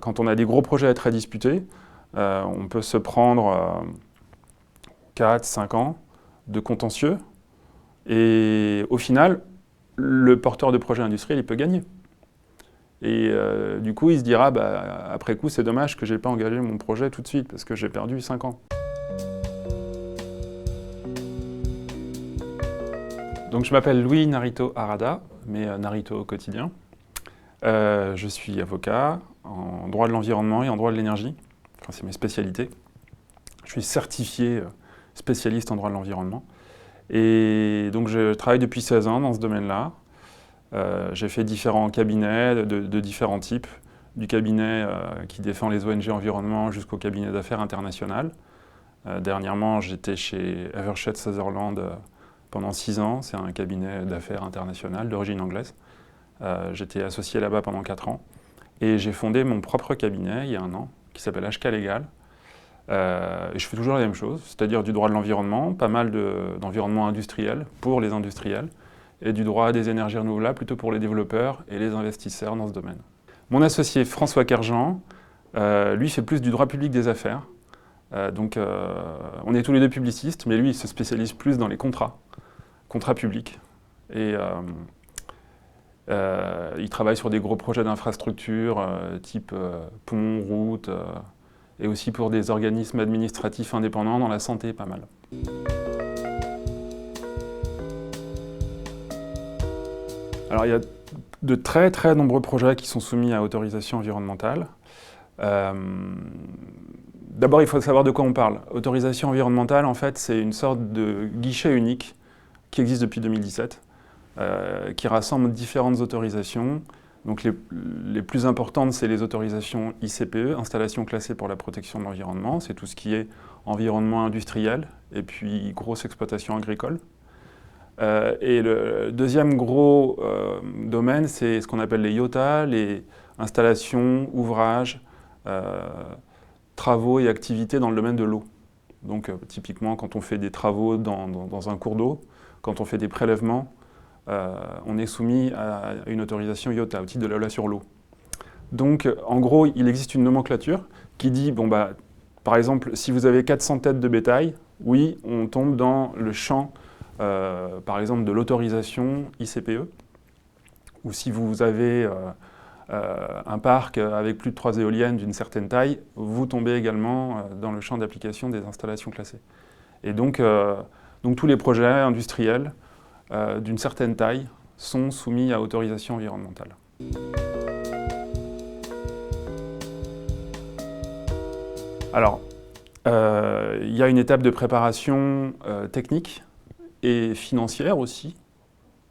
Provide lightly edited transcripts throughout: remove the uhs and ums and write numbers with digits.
quand on a des gros projets très disputés, on peut se prendre 4, 5 ans de contentieux. Et au final, le porteur de projet industriel, il peut gagner. Et du coup, il se dira, après coup, c'est dommage que je n'ai pas engagé mon projet tout de suite, parce que j'ai perdu 5 ans. Donc je m'appelle Louis Narito Harada, mais Narito au quotidien. Je suis avocat en droit de l'environnement et en droit de l'énergie. Enfin, c'est mes spécialités. Je suis certifié spécialiste en droit de l'environnement. Et donc je travaille depuis 16 ans dans ce domaine-là. J'ai fait différents cabinets de différents types, du cabinet qui défend les ONG environnement jusqu'au cabinet d'affaires international. Dernièrement, j'étais chez Evershed Sutherland pendant 6 ans. C'est un cabinet d'affaires international d'origine anglaise. J'étais associé là-bas pendant 4 ans. Et j'ai fondé mon propre cabinet il y a 1 an, qui s'appelle HK Legal. Et je fais toujours la même chose, c'est-à-dire du droit de l'environnement, pas mal d'environnement industriel pour les industriels, et du droit des énergies renouvelables plutôt pour les développeurs et les investisseurs dans ce domaine. Mon associé François Kerjean, lui fait plus du droit public des affaires. Donc on est tous les deux publicistes, mais lui il se spécialise plus dans les contrats publics. Et il travaille sur des gros projets d'infrastructure, type ponts, routes, et aussi pour des organismes administratifs indépendants dans la santé, pas mal. Alors il y a de très très nombreux projets qui sont soumis à autorisation environnementale. D'abord, il faut savoir de quoi on parle. Autorisation environnementale, en fait, c'est une sorte de guichet unique qui existe depuis 2017, qui rassemble différentes autorisations. Donc les plus importantes, c'est les autorisations ICPE, installations classées pour la protection de l'environnement. C'est tout ce qui est environnement industriel et puis grosse exploitation agricole. Et le deuxième gros domaine, c'est ce qu'on appelle les IOTA, les installations, ouvrages, travaux et activités dans le domaine de l'eau. Donc typiquement, quand on fait des travaux dans un cours d'eau, quand on fait des prélèvements, on est soumis à une autorisation IOTA, au titre de la loi sur l'eau. Donc, en gros, il existe une nomenclature qui dit, par exemple, si vous avez 400 têtes de bétail, oui, on tombe dans le champ, par exemple, de l'autorisation ICPE. Ou si vous avez un parc avec plus de 3 éoliennes d'une certaine taille, vous tombez également dans le champ d'application des installations classées. Et donc tous les projets industriels d'une certaine taille sont soumis à autorisation environnementale. Alors, il y a une étape de préparation technique et financière aussi.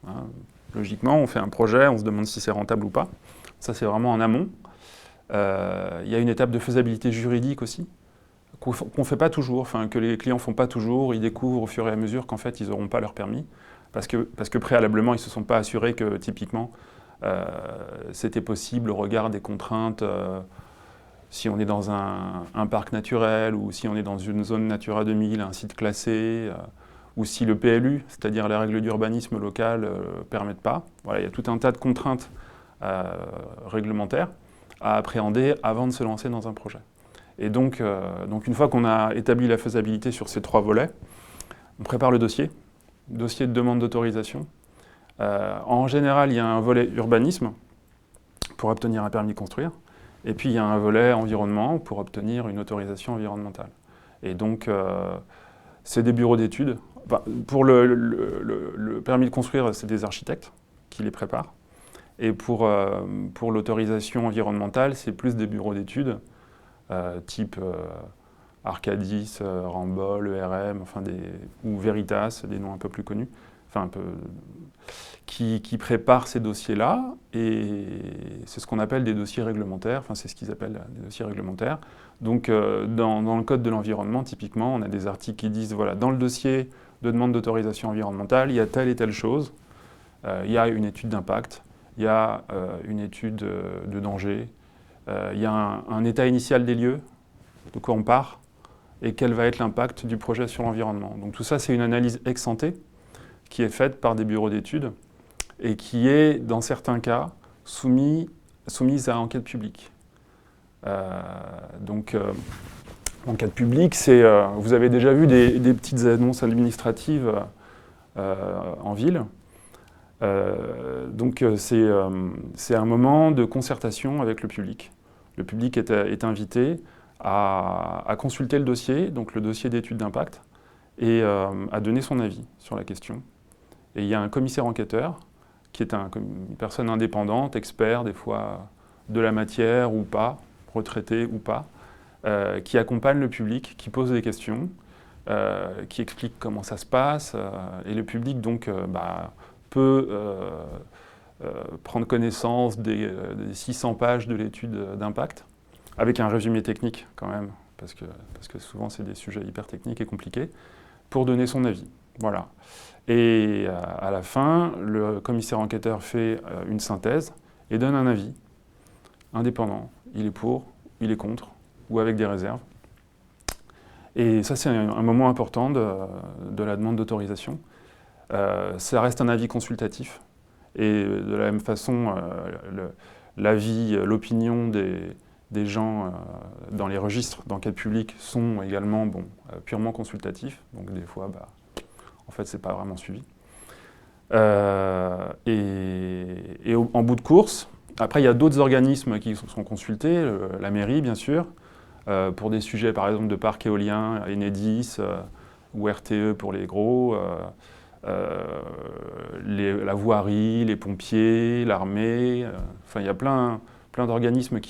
Hein, logiquement, on fait un projet, on se demande si c'est rentable ou pas. Ça, c'est vraiment en amont. Il y a une étape de faisabilité juridique aussi, qu'on ne fait pas toujours, que les clients ne font pas toujours. Ils découvrent au fur et à mesure qu'en fait, ils n'auront pas leur permis. Parce que préalablement, ils ne se sont pas assurés que, typiquement, c'était possible au regard des contraintes, si on est dans un parc naturel, ou si on est dans une zone Natura 2000, un site classé, ou si le PLU, c'est-à-dire les règles d'urbanisme local, ne permettent pas. Voilà, il y a tout un tas de contraintes réglementaires à appréhender avant de se lancer dans un projet. Et donc une fois qu'on a établi la faisabilité sur ces 3 volets, on prépare le dossier de demande d'autorisation. En général, il y a un volet urbanisme pour obtenir un permis de construire, et puis il y a un volet environnement pour obtenir une autorisation environnementale. Et donc, c'est des bureaux d'études. Pour le permis de construire, c'est des architectes qui les préparent. Et pour l'autorisation environnementale, c'est plus des bureaux d'études, type Arcadis, Ramboll, ERM, ou Veritas, des noms un peu plus connus, qui préparent ces dossiers-là, et c'est ce qu'on appelle des dossiers réglementaires, c'est ce qu'ils appellent des dossiers réglementaires. Donc dans le code de l'environnement, typiquement, on a des articles qui disent, voilà, dans le dossier de demande d'autorisation environnementale, il y a telle et telle chose, il y a une étude d'impact, il y a une étude de danger, il y a un état initial des lieux, de quoi on part, et quel va être l'impact du projet sur l'environnement. Donc tout ça, c'est une analyse ex ante qui est faite par des bureaux d'études et qui est, dans certains cas, soumise à enquête publique. Donc, enquête publique, c'est, vous avez déjà vu des petites annonces administratives en ville. Donc c'est un moment de concertation avec le public. Le public est invité à consulter le dossier, donc le dossier d'étude d'impact, et à donner son avis sur la question. Et il y a un commissaire enquêteur, qui est une personne indépendante, expert des fois de la matière ou pas, retraité ou pas, qui accompagne le public, qui pose des questions, qui explique comment ça se passe, et le public donc peut prendre connaissance des 600 pages de l'étude d'impact, avec un résumé technique quand même, parce que souvent c'est des sujets hyper techniques et compliqués, pour donner son avis. Voilà. Et à la fin, le commissaire enquêteur fait une synthèse et donne un avis indépendant. Il est pour, il est contre, ou avec des réserves. Et ça, c'est un moment important de la demande d'autorisation. Ça reste un avis consultatif. Et de la même façon, l'avis, l'opinion des gens dans les registres d'enquête publique sont également purement consultatifs. Donc des fois, en fait, c'est pas vraiment suivi. En bout de course, après, il y a d'autres organismes qui sont consultés, la mairie, bien sûr, pour des sujets, par exemple, de parcs éoliens, Enedis, ou RTE pour les gros, la voirie, les pompiers, l'armée. Enfin, il y a plein d'organismes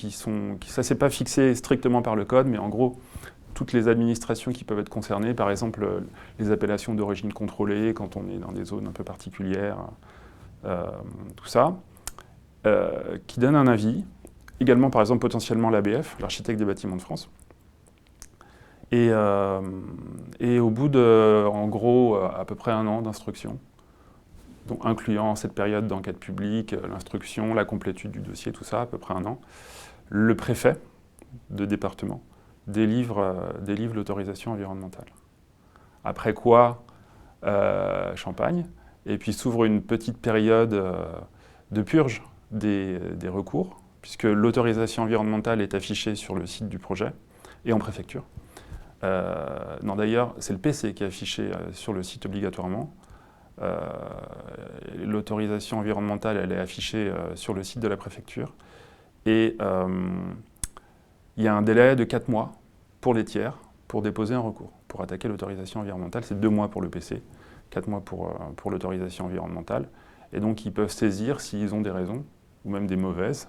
ça, c'est pas fixé strictement par le code, mais en gros, toutes les administrations qui peuvent être concernées, par exemple, les appellations d'origine contrôlée, quand on est dans des zones un peu particulières, tout ça, qui donnent un avis. Également, par exemple, potentiellement l'ABF, l'architecte des bâtiments de France. Et au bout de, en gros, à peu près 1 an d'instruction, donc incluant cette période d'enquête publique, l'instruction, la complétude du dossier, tout ça, à peu près 1 an, le préfet de département délivre l'autorisation environnementale. Après quoi, champagne, et puis s'ouvre une petite période de purge des recours, puisque l'autorisation environnementale est affichée sur le site du projet et en préfecture. Non, d'ailleurs, c'est le PC qui est affiché sur le site obligatoirement. L'autorisation environnementale, elle est affichée sur le site de la préfecture. Et il y a un délai de 4 mois pour les tiers pour déposer un recours, pour attaquer l'autorisation environnementale. C'est 2 mois pour le PC, 4 mois pour l'autorisation environnementale. Et donc, ils peuvent saisir s'ils ont des raisons, ou même des mauvaises.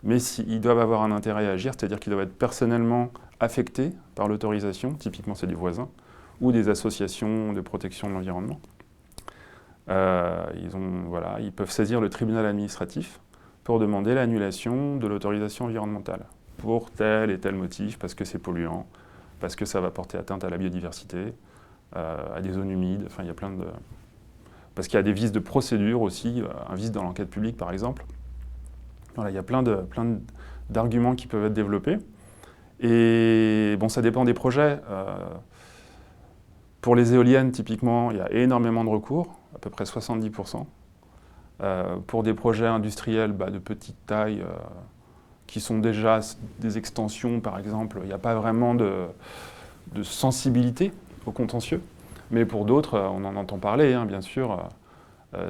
Mais ils doivent avoir un intérêt à agir, c'est-à-dire qu'ils doivent être personnellement affectés par l'autorisation, typiquement c'est des voisins, ou des associations de protection de l'environnement. Ils peuvent saisir le tribunal administratif pour demander l'annulation de l'autorisation environnementale, pour tel et tel motif, parce que c'est polluant, parce que ça va porter atteinte à la biodiversité, à des zones humides, enfin il y a plein de... Parce qu'il y a des vices de procédure aussi, un vice dans l'enquête publique par exemple. Voilà, il y a plein d'arguments qui peuvent être développés. Et bon, ça dépend des projets. Pour les éoliennes, typiquement, il y a énormément de recours, à peu près 70%. Pour des projets industriels de petite taille, qui sont déjà des extensions, par exemple, il n'y a pas vraiment de sensibilité au contentieux. Mais pour d'autres, on en entend parler, hein, bien sûr.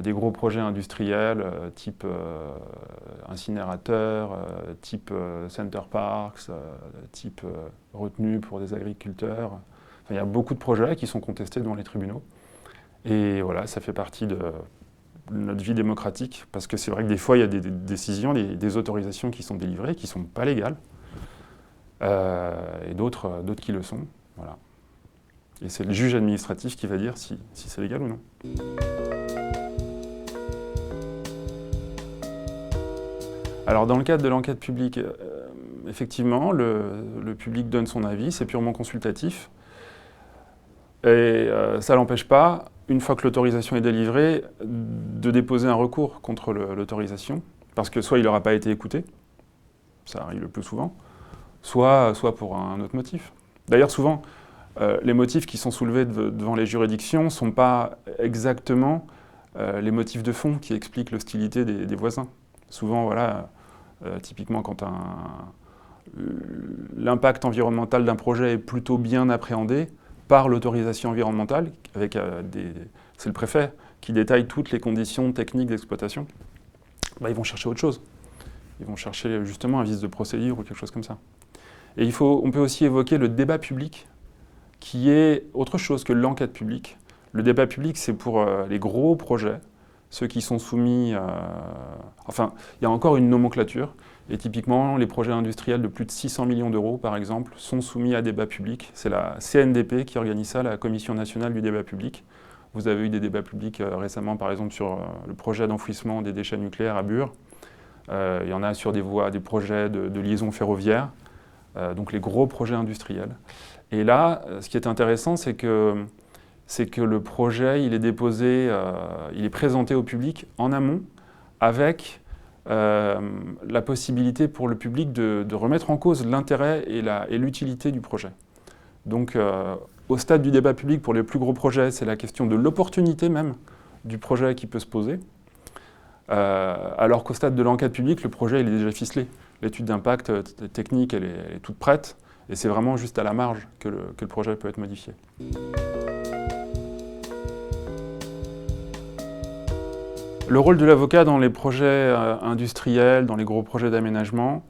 Des gros projets industriels type incinérateur, type center parks, type retenue pour des agriculteurs. Enfin, il y a beaucoup de projets qui sont contestés devant les tribunaux. Et voilà, ça fait partie de notre vie démocratique, parce que c'est vrai que des fois, il y a des décisions, des autorisations qui sont délivrées, qui ne sont pas légales, et d'autres qui le sont. Voilà. Et c'est le juge administratif qui va dire si c'est légal ou non. Alors dans le cadre de l'enquête publique, effectivement, le public donne son avis, c'est purement consultatif. Et ça ne l'empêche pas, une fois que l'autorisation est délivrée, de déposer un recours contre l'autorisation, parce que soit il n'aura pas été écouté, ça arrive le plus souvent, soit pour un autre motif. D'ailleurs, souvent, les motifs qui sont soulevés devant les juridictions ne sont pas exactement les motifs de fond qui expliquent l'hostilité des voisins. Souvent, voilà, typiquement quand l'impact environnemental d'un projet est plutôt bien appréhendé par l'autorisation environnementale, c'est le préfet qui détaille toutes les conditions techniques d'exploitation, ils vont chercher autre chose. Ils vont chercher justement un vice de procédure ou quelque chose comme ça. Et on peut aussi évoquer le débat public, qui est autre chose que l'enquête publique. Le débat public, c'est pour les gros projets, ceux qui sont soumis... Enfin, il y a encore une nomenclature, et typiquement, les projets industriels de plus de 600 millions d'euros, par exemple, sont soumis à débat public. C'est la CNDP qui organise ça, la Commission nationale du débat public. Vous avez eu des débats publics récemment, par exemple, sur le projet d'enfouissement des déchets nucléaires à Bure. Il y en a sur des projets de liaison ferroviaire, donc les gros projets industriels. Et là, ce qui est intéressant, c'est que le projet, il est déposé, il est présenté au public en amont, avec la possibilité pour le public de remettre en cause l'intérêt et l'utilité du projet. Donc, au stade du débat public, pour les plus gros projets, c'est la question de l'opportunité même du projet qui peut se poser. Alors qu'au stade de l'enquête publique, le projet il est déjà ficelé. L'étude d'impact technique, elle est toute prête, et c'est vraiment juste à la marge que le projet peut être modifié. Le rôle de l'avocat dans les projets industriels, dans les gros projets d'aménagement,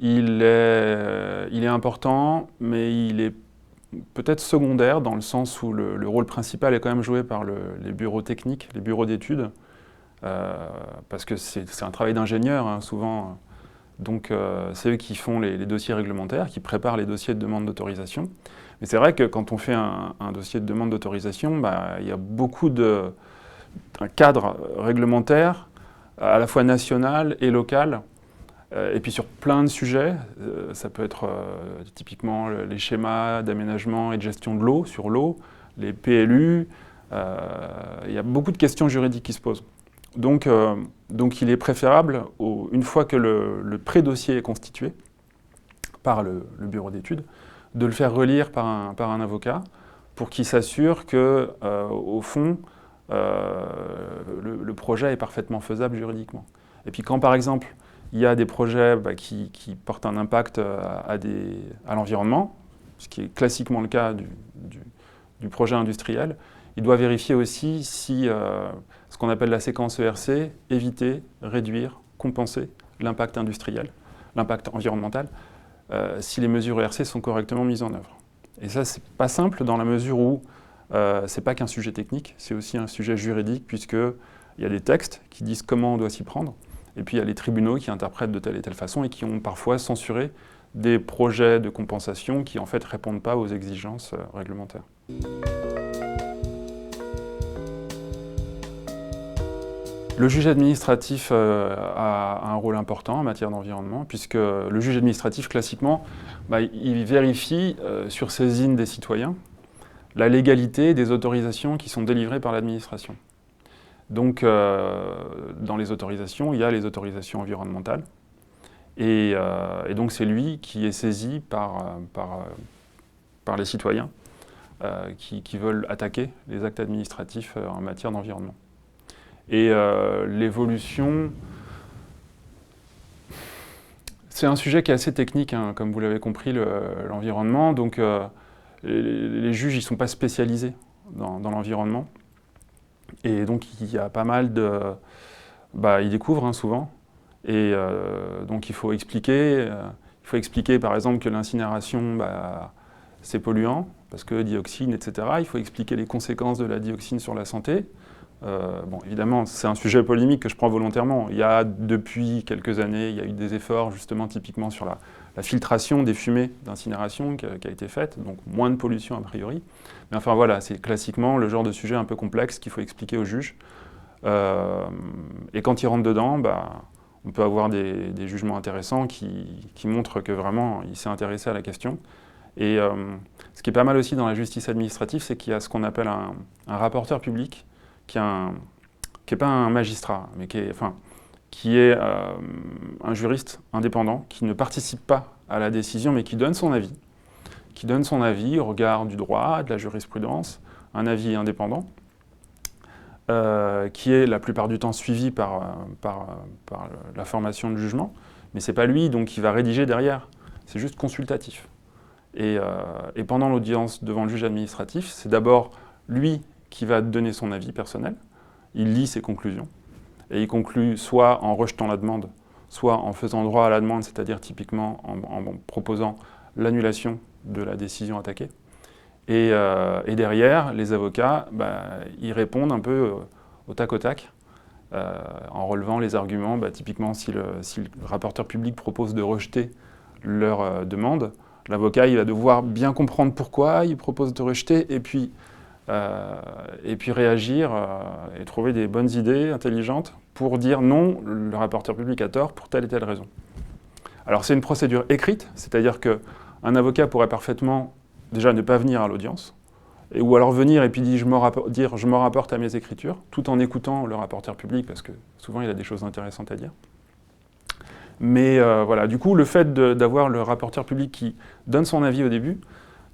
il est important, mais il est peut-être secondaire dans le sens où le rôle principal est quand même joué par les bureaux techniques, les bureaux d'études, parce que c'est un travail d'ingénieur, hein, souvent. Donc c'est eux qui font les dossiers réglementaires, qui préparent les dossiers de demande d'autorisation. Mais c'est vrai que quand on fait un dossier de demande d'autorisation, il y a beaucoup un cadre réglementaire, à la fois national et local, et puis sur plein de sujets. Ça peut être typiquement les schémas d'aménagement et de gestion de l'eau, sur l'eau, les PLU. Il y a beaucoup de questions juridiques qui se posent. Donc il est préférable, une fois que le pré-dossier est constitué par le bureau d'études, de le faire relire par un avocat pour qu'il s'assure que, au fond, le projet est parfaitement faisable juridiquement. Et puis quand, par exemple, il y a des projets qui portent un impact à l'environnement, ce qui est classiquement le cas du projet industriel, il doit vérifier aussi si ce qu'on appelle la séquence ERC, éviter, réduire, compenser l'impact industriel, l'impact environnemental, si les mesures ERC sont correctement mises en œuvre. Et ça, c'est pas simple dans la mesure où c'est pas qu'un sujet technique, c'est aussi un sujet juridique, puisqu'il y a des textes qui disent comment on doit s'y prendre, et puis il y a les tribunaux qui interprètent de telle et telle façon et qui ont parfois censuré des projets de compensation qui en fait répondent pas aux exigences réglementaires. Le juge administratif a un rôle important en matière d'environnement, puisque le juge administratif, classiquement, il vérifie sur saisine des citoyens la légalité des autorisations qui sont délivrées par l'administration. Donc, dans les autorisations, il y a les autorisations environnementales, et donc c'est lui qui est saisi par les citoyens qui veulent attaquer les actes administratifs en matière d'environnement. Et l'évolution, c'est un sujet qui est assez technique, hein, comme vous l'avez compris, l'environnement. Donc les juges, ils ne sont pas spécialisés dans l'environnement. Et donc il y a pas mal de... ils découvrent hein, souvent. Et donc il faut expliquer par exemple que l'incinération, c'est polluant, parce que dioxine, etc. Il faut expliquer les conséquences de la dioxine sur la santé. Évidemment, c'est un sujet polémique que je prends volontairement. Il y a, depuis quelques années, il y a eu des efforts, justement, typiquement sur la filtration des fumées d'incinération qui a été faite, donc moins de pollution a priori. Mais enfin voilà, c'est classiquement le genre de sujet un peu complexe qu'il faut expliquer aux juges. Et quand ils rentrent dedans, on peut avoir des jugements intéressants qui montrent que vraiment, il s'est intéressé à la question. Et ce qui est pas mal aussi dans la justice administrative, c'est qu'il y a ce qu'on appelle un rapporteur public, qui n'est pas un magistrat, mais qui est un juriste indépendant, qui ne participe pas à la décision, mais qui donne son avis au regard du droit, de la jurisprudence, un avis indépendant, qui est la plupart du temps suivi par la formation de jugement, mais ce n'est pas lui donc, qui va rédiger derrière, c'est juste consultatif. Et pendant l'audience devant le juge administratif, c'est d'abord lui qui va donner son avis personnel. Il lit ses conclusions. Et il conclut soit en rejetant la demande, soit en faisant droit à la demande, c'est-à-dire typiquement en proposant l'annulation de la décision attaquée. Et derrière, les avocats, ils répondent un peu au tac, en relevant les arguments. Typiquement, si le rapporteur public propose de rejeter leur demande, l'avocat il va devoir bien comprendre pourquoi il propose de rejeter, et puis réagir et trouver des bonnes idées intelligentes pour dire non, le rapporteur public a tort pour telle et telle raison. Alors c'est une procédure écrite, c'est-à-dire qu'un avocat pourrait parfaitement déjà ne pas venir à l'audience, ou alors venir et puis dire je me rapporte à mes écritures, tout en écoutant le rapporteur public, parce que souvent il a des choses intéressantes à dire. Mais voilà, du coup, le fait d'avoir le rapporteur public qui donne son avis au début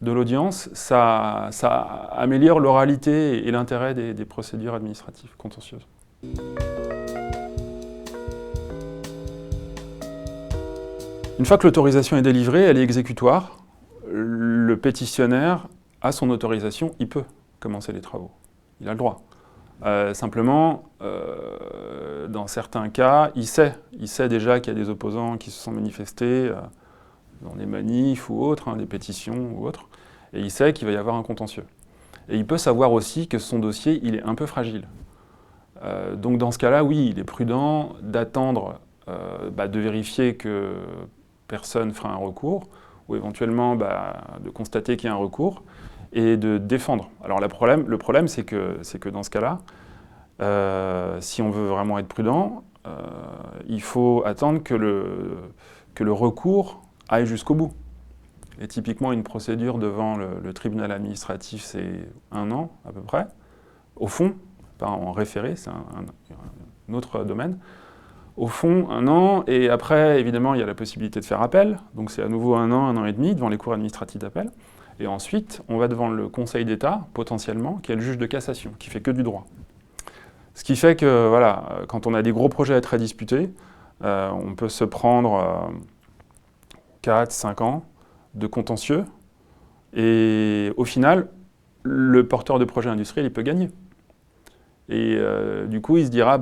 de l'audience, ça améliore l'oralité et l'intérêt des procédures administratives contentieuses. Une fois que l'autorisation est délivrée, elle est exécutoire. Le pétitionnaire a son autorisation, il peut commencer les travaux. Il a le droit. Simplement, dans certains cas, il sait déjà qu'il y a des opposants qui se sont manifestés dans des manifs ou autres, des pétitions ou autres, et il sait qu'il va y avoir un contentieux. Et il peut savoir aussi que son dossier, il est un peu fragile. Donc dans ce cas-là, oui, il est prudent d'attendre, de vérifier que personne fera un recours, ou éventuellement de constater qu'il y a un recours, et de défendre. Alors le problème c'est que dans ce cas-là, si on veut vraiment être prudent, il faut attendre que le recours aille jusqu'au bout. Et typiquement, une procédure devant le tribunal administratif, c'est 1 an à peu près. Au fond, pas en référé, c'est un autre domaine. Au fond, 1 an, et après, évidemment, il y a la possibilité de faire appel. Donc c'est à nouveau 1 an et demi devant les cours administratives d'appel. Et ensuite, on va devant le Conseil d'État, potentiellement, qui est le juge de cassation, qui fait que du droit. Ce qui fait que, voilà, quand on a des gros projets très disputés, on peut se prendre 4, 5 ans de contentieux, et au final, le porteur de projet industriel, il peut gagner. Et du coup, il se dira,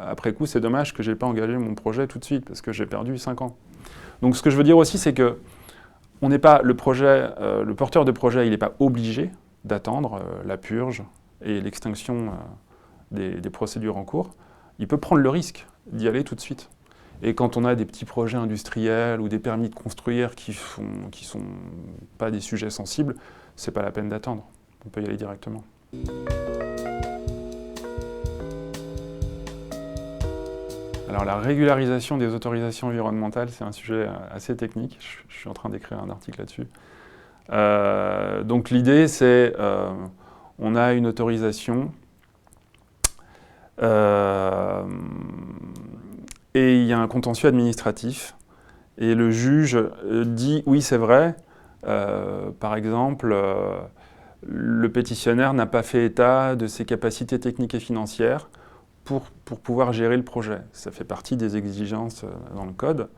après coup, c'est dommage que je n'ai pas engagé mon projet tout de suite, parce que j'ai perdu 5 ans. Donc ce que je veux dire aussi, c'est que on n'est pas, le porteur de projet, il n'est pas obligé d'attendre la purge et l'extinction des procédures en cours. Il peut prendre le risque d'y aller tout de suite. Et quand on a des petits projets industriels ou des permis de construire qui sont pas des sujets sensibles, c'est pas la peine d'attendre. On peut y aller directement. Alors la régularisation des autorisations environnementales, c'est un sujet assez technique. Je suis en train d'écrire un article là-dessus. Donc l'idée, c'est on a une autorisation et il y a un contentieux administratif. Et le juge dit, oui, c'est vrai, par exemple, le pétitionnaire n'a pas fait état de ses capacités techniques et financières pour pouvoir gérer le projet. Ça fait partie des exigences dans le code.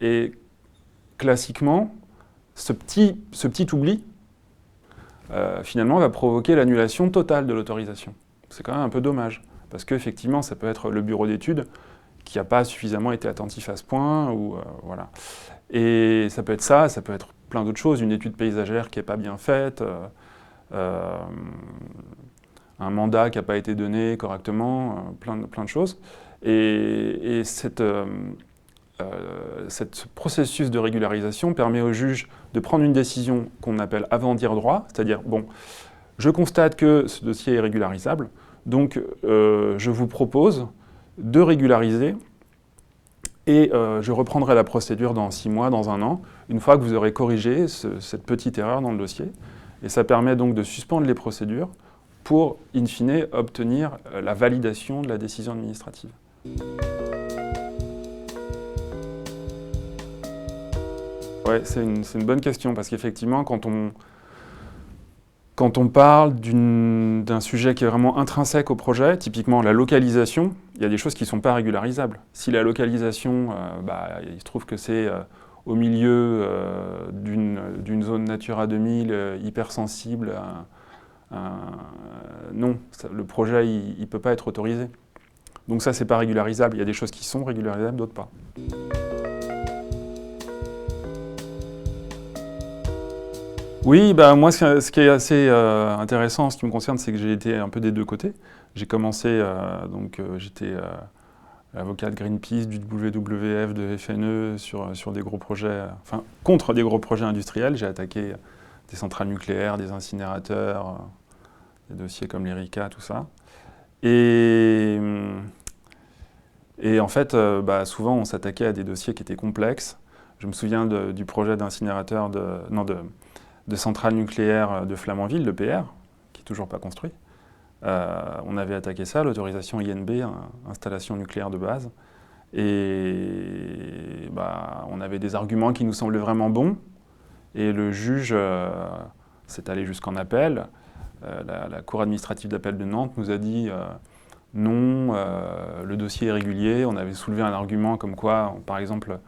Et classiquement, ce petit oubli, finalement, va provoquer l'annulation totale de l'autorisation. C'est quand même un peu dommage, parce qu'effectivement, ça peut être le bureau d'études qui n'a pas suffisamment été attentif à ce point, ou voilà. Et ça peut être ça, ça peut être plein d'autres choses, une étude paysagère qui n'est pas bien faite, un mandat qui n'a pas été donné correctement, plein de choses. Et ce processus de régularisation permet au juge de prendre une décision qu'on appelle avant dire droit, c'est-à-dire, bon, je constate que ce dossier est régularisable, donc je vous propose de régulariser et je reprendrai la procédure dans 6 mois, dans 1 an, une fois que vous aurez corrigé cette petite erreur dans le dossier. Et ça permet donc de suspendre les procédures pour, in fine, obtenir la validation de la décision administrative. Ouais, c'est une bonne question, parce qu'effectivement, quand on parle d'un sujet qui est vraiment intrinsèque au projet, typiquement la localisation, il y a des choses qui ne sont pas régularisables. Si la localisation, il se trouve que c'est au milieu d'une zone Natura 2000 hypersensible. Non, le projet, il ne peut pas être autorisé. Donc ça, c'est pas régularisable. Il y a des choses qui sont régularisables, d'autres pas. Oui, bah, moi, ce qui est assez intéressant en ce qui me concerne, c'est que j'ai été un peu des deux côtés. J'ai commencé, j'étais avocat de Greenpeace, du WWF, de FNE sur des gros projets, enfin, contre des gros projets industriels. J'ai attaqué des centrales nucléaires, des incinérateurs, des dossiers comme l'Erika, tout ça. Et en fait, souvent, on s'attaquait à des dossiers qui étaient complexes. Je me souviens du projet d'incinérateur de centrale nucléaire de Flamanville, l'EPR, qui n'est toujours pas construit. On avait attaqué ça, l'autorisation INB, installation nucléaire de base. Et on avait des arguments qui nous semblaient vraiment bons. Et le juge s'est allé jusqu'en appel. La Cour administrative d'appel de Nantes nous a dit non, le dossier est régulier. On avait soulevé un argument comme quoi, par exemple,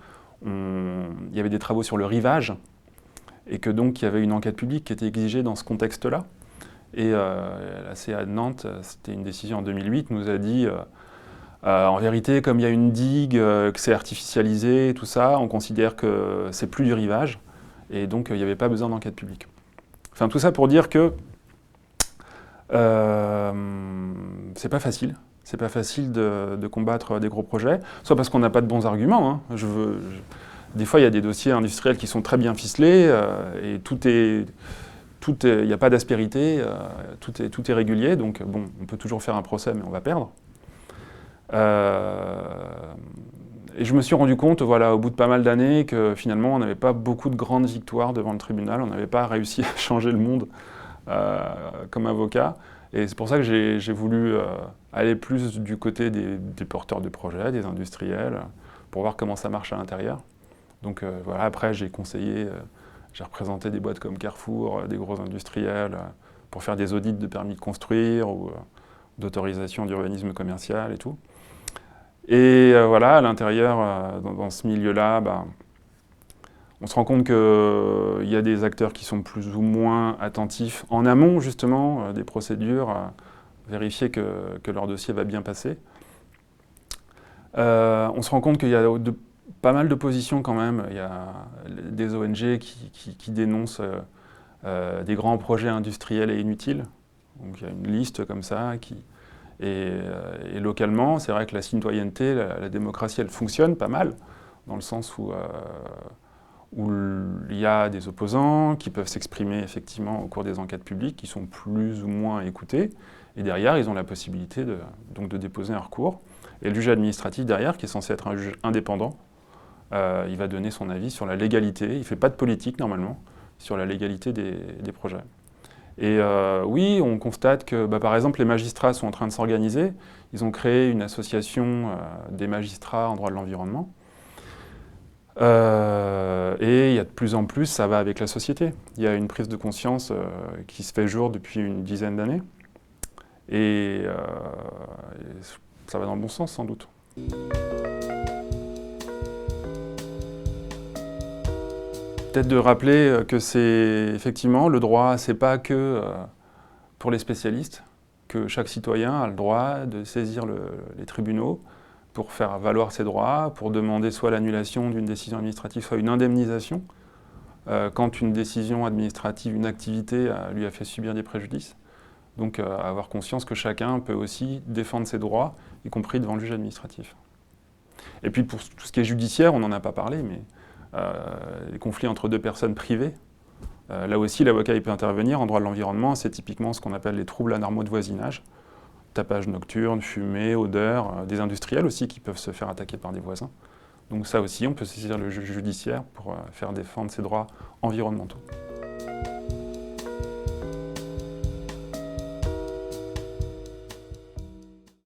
il y avait des travaux sur le rivage et que donc il y avait une enquête publique qui était exigée dans ce contexte-là. Et la CA de Nantes, c'était une décision en 2008, nous a dit en vérité, comme il y a une digue, que c'est artificialisé, tout ça, on considère que c'est plus du rivage. Et donc il n'y avait pas besoin d'enquête publique. Enfin, tout ça pour dire que c'est pas facile. C'est pas facile de combattre des gros projets, soit parce qu'on n'a pas de bons arguments. Hein. Des fois, il y a des dossiers industriels qui sont très bien ficelés et il n'y a pas d'aspérité, tout est régulier, donc bon, on peut toujours faire un procès, mais on va perdre. Et je me suis rendu compte, voilà, au bout de pas mal d'années, que finalement, on n'avait pas beaucoup de grandes victoires devant le tribunal, on n'avait pas réussi à changer le monde comme avocat. Et c'est pour ça que j'ai voulu aller plus du côté des porteurs de projets, des industriels, pour voir comment ça marche à l'intérieur. Donc voilà, après, j'ai conseillé... J'ai représenté des boîtes comme Carrefour, des gros industriels, pour faire des audits de permis de construire ou d'autorisation d'urbanisme commercial et tout. Et voilà, à l'intérieur, dans ce milieu-là, on se rend compte qu'il y a des acteurs qui sont plus ou moins attentifs en amont, justement, des procédures, à vérifier que leur dossier va bien passer. On se rend compte qu'il y a pas mal d'opposition quand même. Il y a des ONG qui dénoncent des grands projets industriels et inutiles. Donc il y a une liste comme ça. Et localement, c'est vrai que la citoyenneté, la démocratie, elle fonctionne pas mal, dans le sens où il y a des opposants qui peuvent s'exprimer effectivement au cours des enquêtes publiques, qui sont plus ou moins écoutés. Et derrière, ils ont la possibilité de déposer un recours. Et le juge administratif derrière, qui est censé être un juge indépendant, il va donner son avis sur la légalité. Il ne fait pas de politique normalement, sur la légalité des projets. Et oui, on constate que, par exemple, les magistrats sont en train de s'organiser. Ils ont créé une association des magistrats en droit de l'environnement. Et il y a de plus en plus, ça va avec la société. Il y a une prise de conscience qui se fait jour depuis une dizaine d'années. Et ça va dans le bon sens, sans doute. Peut-être de rappeler que c'est effectivement le droit, c'est pas que pour les spécialistes, que chaque citoyen a le droit de saisir les tribunaux pour faire valoir ses droits, pour demander soit l'annulation d'une décision administrative, soit une indemnisation, quand une décision administrative, une activité lui a fait subir des préjudices. Donc avoir conscience que chacun peut aussi défendre ses droits, y compris devant le juge administratif. Et puis pour tout ce qui est judiciaire, on n'en a pas parlé, mais les conflits entre deux personnes privées, là aussi l'avocat peut intervenir. En droit de l'environnement, c'est typiquement ce qu'on appelle les troubles anormaux de voisinage. Tapage nocturne, fumée, odeur, des industriels aussi qui peuvent se faire attaquer par des voisins. Donc ça aussi, on peut saisir le juge judiciaire pour faire défendre ses droits environnementaux.